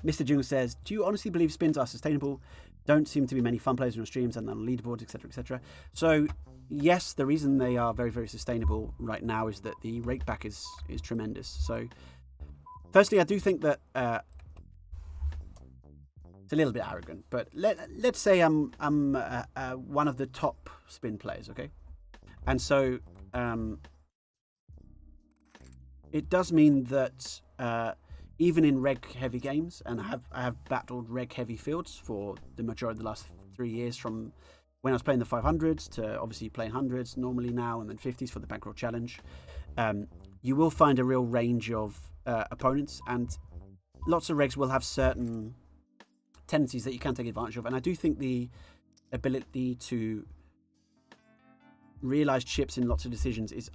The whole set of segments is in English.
Mr. Jingle says, do you honestly believe spins are sustainable? Don't seem to be many fun players on your streams and on leaderboards, etc., etc. So, yes, the reason they are very, very sustainable right now is that the rakeback is tremendous. So, firstly, I do think that it's a little bit arrogant, but let's say I'm one of the top spin players, okay? And so it does mean that even in reg-heavy games, and I have battled reg-heavy fields for the majority of the last 3 years, from when I was playing the 500s to obviously playing 100s normally now, and then 50s for the Bankroll Challenge. You will find a real range of opponents, and lots of regs will have certain tendencies that you can take advantage of. And I do think the ability to realize chips in lots of decisions is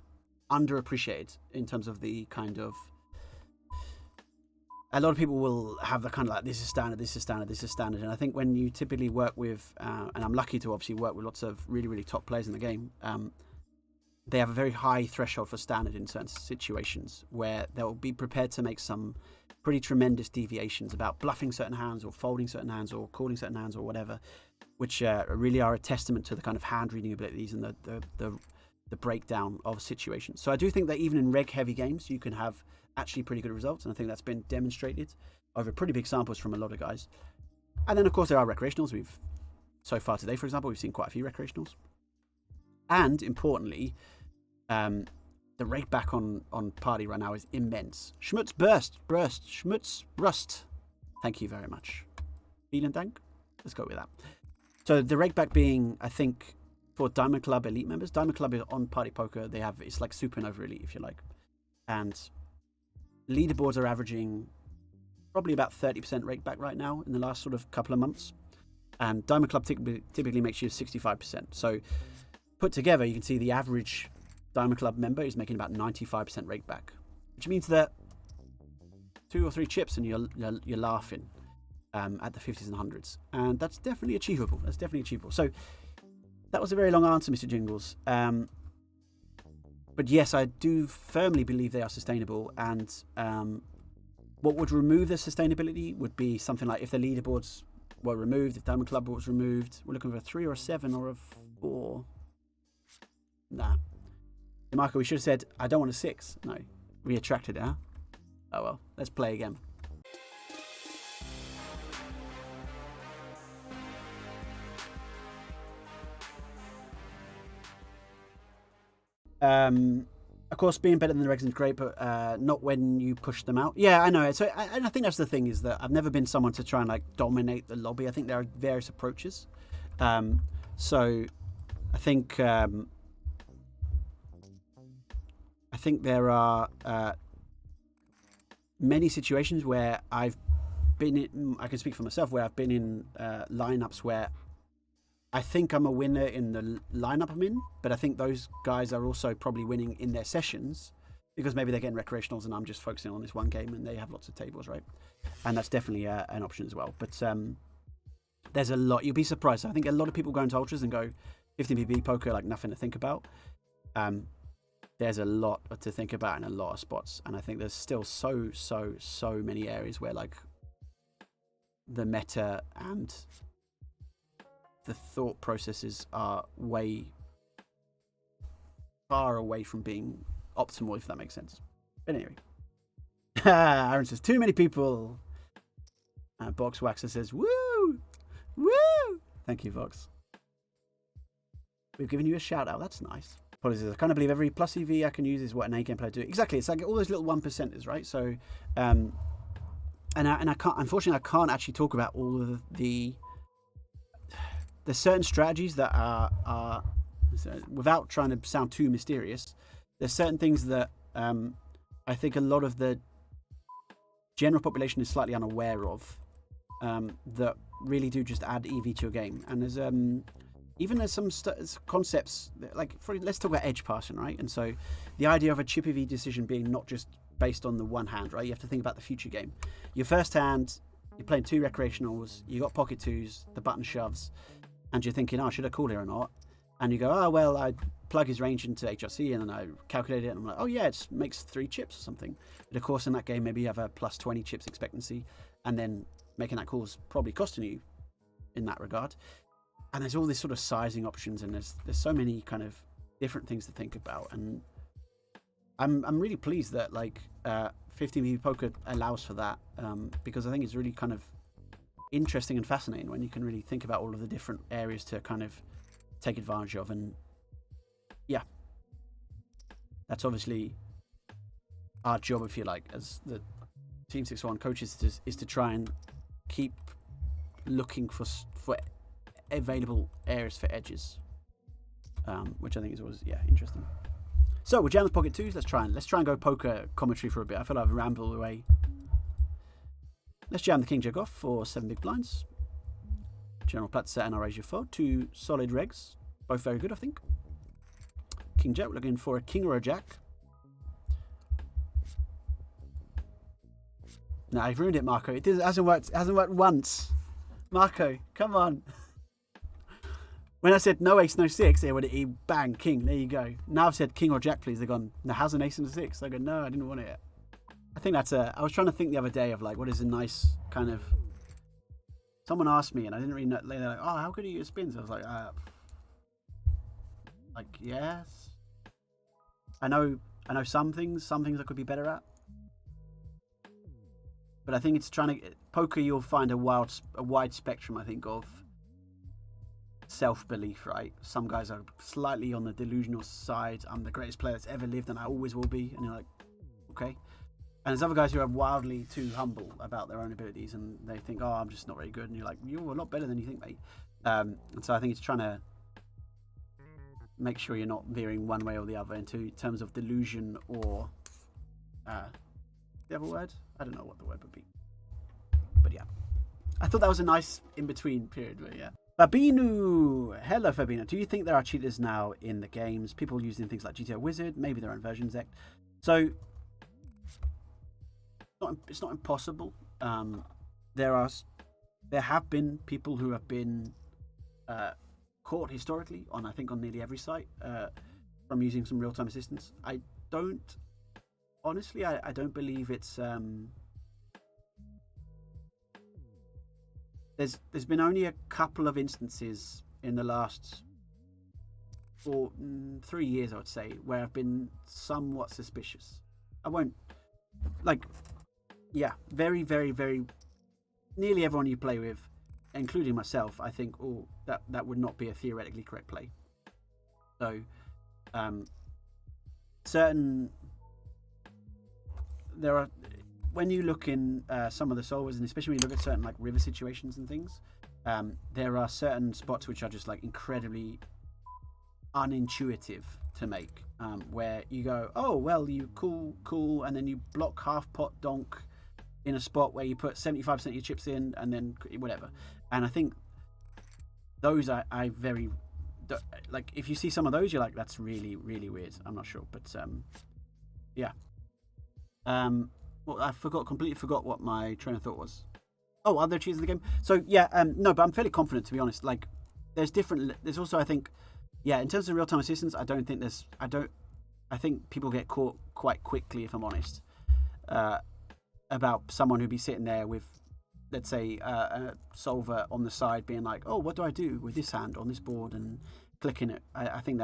underappreciated in terms of the kind of... A lot of people will have the kind of like, this is standard, this is standard, this is standard. And I think when you typically work with, and I'm lucky to obviously work with lots of really, really top players in the game, they have a very high threshold for standard in certain situations where they'll be prepared to make some pretty tremendous deviations about bluffing certain hands or folding certain hands or calling certain hands or whatever, which really are a testament to the kind of hand reading abilities and the breakdown of situations. So I do think that even in reg-heavy games, you can have actually pretty good results, and I think that's been demonstrated over pretty big samples from a lot of guys. And then, of course, there are recreationals. So far today, for example, we've seen quite a few recreationals. And, importantly, the rake back on Party right now is immense. Schmutz Schmutz Rust. Thank you very much. Vielen Dank. Let's go with that. So the rake back being, I think, for Diamond Club Elite members. Diamond Club is on Party Poker. It's like Supernova Elite, if you like. And leaderboards are averaging probably about 30% rake back right now in the last sort of couple of months. And Diamond Club typically makes you 65%. So put together, you can see the average Diamond Club member is making about 95% rake back, which means that 2 or 3 chips and you're laughing at the 50s and 100s. And that's definitely achievable. So that was a very long answer, Mr. Jingles. But yes, I do firmly believe they are sustainable. And what would remove the sustainability would be something like if the leaderboards were removed, if Diamond Club was removed. We're looking for a 3 or a 7 or a 4. Nah. Marco, we should have said, I don't want a 6. No. We attracted it, huh? Oh well, let's play again. Of course, being better than the regs is great, but not when you push them out. Yeah, I know. So, and I think that's the thing, is that I've never been someone to try and like dominate the lobby. I think there are various approaches. So I think there are many situations where I've been in, I can speak for myself, where I've been in lineups where I think I'm a winner in the lineup I'm in, but I think those guys are also probably winning in their sessions because maybe they're getting recreationals and I'm just focusing on this one game and they have lots of tables, right? And that's definitely an option as well. But there's a lot. You'll be surprised. I think a lot of people go into Ultras and go 15pb poker like nothing to think about. There's a lot to think about in a lot of spots, and I think there's still so many areas where like the meta and the thought processes are way far away from being optimal, if that makes sense. But anyway, Aaron says too many people. Box Waxer says woo. Thank you, Vox. We've given you a shout out. That's nice. Apologies. I kind of believe every plus EV I can use is what an A game player do. Exactly. It's like all those little 1%ers, right? So, and I can't. Unfortunately, I can't actually talk about all of the. There's certain strategies that are without trying to sound too mysterious. There's certain things that I think a lot of the general population is slightly unaware of that really do just add EV to your game. And there's there's some concepts that, like, let's talk about edge passing, right? And so the idea of a chip EV decision being not just based on the one hand, right? You have to think about the future game. Your first hand, you're playing 2 recreationals, you got pocket 2s, the button shoves, and you're thinking, oh, should I call here or not? And you go, oh, well, I plug his range into HRC and then I calculate it and I'm like, oh yeah, it makes 3 chips or something. But of course, in that game, maybe you have a plus 20 chips expectancy, and then making that call is probably costing you in that regard. And there's all this sort of sizing options, and there's so many kind of different things to think about. And I'm really pleased that 15v poker allows for that, because I think it's really kind of interesting and fascinating when you can really think about all of the different areas to kind of take advantage of. And yeah, that's obviously our job, if you like, as the Team 601 coaches, is to try and keep looking for available areas for edges, which I think is always interesting. So we're Jam's Pocket 2s. Let's try and go poker commentary for a bit. I feel like I've rambled away. Let's jam the King Jack off for 7 big blinds. General Platt set and I raise your fold. 2 solid regs, both very good, I think. King Jack, we're looking for a king or a jack. No, I've ruined it, Marco. It hasn't worked. It hasn't worked once. Marco, come on. When I said no ace, no 6, they would bang, king. There you go. Now I've said king or jack, please. They've gone, no, how's an ace and a 6? I go, no, I didn't want it. I think that's I was trying to think the other day of what is a nice kind of. Someone asked me and I didn't really know. They're like, oh, how good are you at spins? I was like, yes. I know some things I could be better at. But I think it's poker. You'll find a wide spectrum, I think, of self-belief, right? Some guys are slightly on the delusional side. I'm the greatest player that's ever lived and I always will be. And you're like, okay. And there's other guys who are wildly too humble about their own abilities and they think, oh, I'm just not very good. And you're like, you're a lot better than you think, mate. And so I think it's trying to make sure you're not veering one way or the other in terms of delusion or the other word? I don't know what the word would be. But yeah. I thought that was a nice in-between period, but yeah. Fabinu! Hello, Fabinu. Do you think there are cheaters now in the games? People using things like GTO Wizard, maybe their own versions. So, it's not impossible. There have been people who have been caught historically on nearly every site from using some real-time assistance. I don't believe it's there's been only a couple of instances in the last 3 years, I would say, where I've been somewhat suspicious. I won't very, very, very nearly everyone you play with, including myself, I think, that would not be a theoretically correct play. So there are, when you look in some of the solvers, and especially when you look at certain river situations and things, there are certain spots which are just incredibly unintuitive to make, where you go, oh well, you cool, and then you block half pot donk in a spot where you put 75% of your chips in, and then whatever. And I think those are very if you see some of those, you're like, that's really, really weird. I'm not sure, but yeah. Well, I completely forgot what my train of thought was. Oh, are there cheats in the game? So yeah, no, but I'm fairly confident, to be honest. There's also, I think, in terms of real-time assistance, I think people get caught quite quickly, if I'm honest, about someone who'd be sitting there with, let's say, a solver on the side being like, oh, what do I do with this hand on this board, and clicking it. I think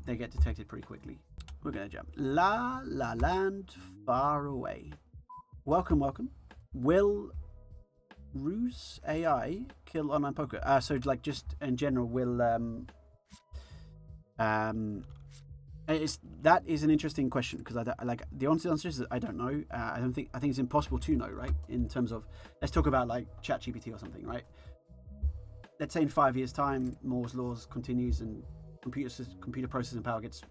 they get detected pretty quickly. We're going to jump. La Land Far Away. Welcome. Will Ruse AI kill online poker? So just in general, will that is an interesting question, because the honest answer is that I don't know. I think it's impossible to know, right? In terms of, let's talk about ChatGPT or something, right? Let's say in 5 years' time, Moore's laws continues and computer processing power gets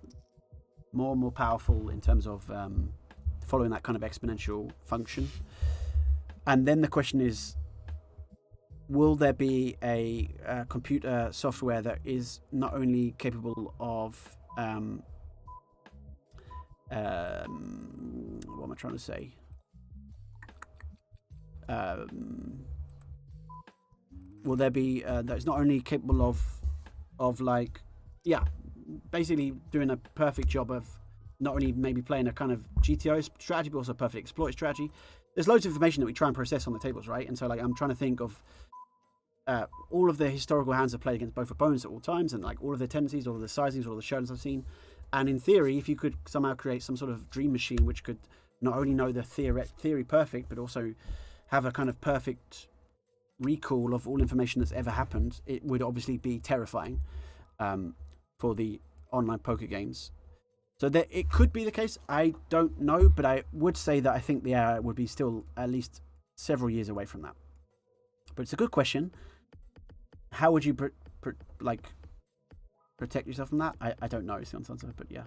more and more powerful in terms of following that kind of exponential function. And then the question is, will there be a computer software that is not only capable of what am I trying to say? Will there be that's not only capable of basically doing a perfect job of not only maybe playing a kind of GTO strategy, but also a perfect exploit strategy? there's loads of information that we try and process on the tables, right? And so like I'm trying to think of all of the historical hands I've played against both opponents at all times, and like all of their tendencies, all of the sizings, all of the showdowns I've seen. And in theory, if you could somehow create some sort of dream machine which could not only know the theory perfect, but also have a kind of perfect recall of all information that's ever happened, it would obviously be terrifying for the online poker games. So that it could be the case. I don't know, but I would say that I think the AI would be still at least several years away from that. But it's a good question. How would you protect yourself from that? I don't know is the answer, but yeah.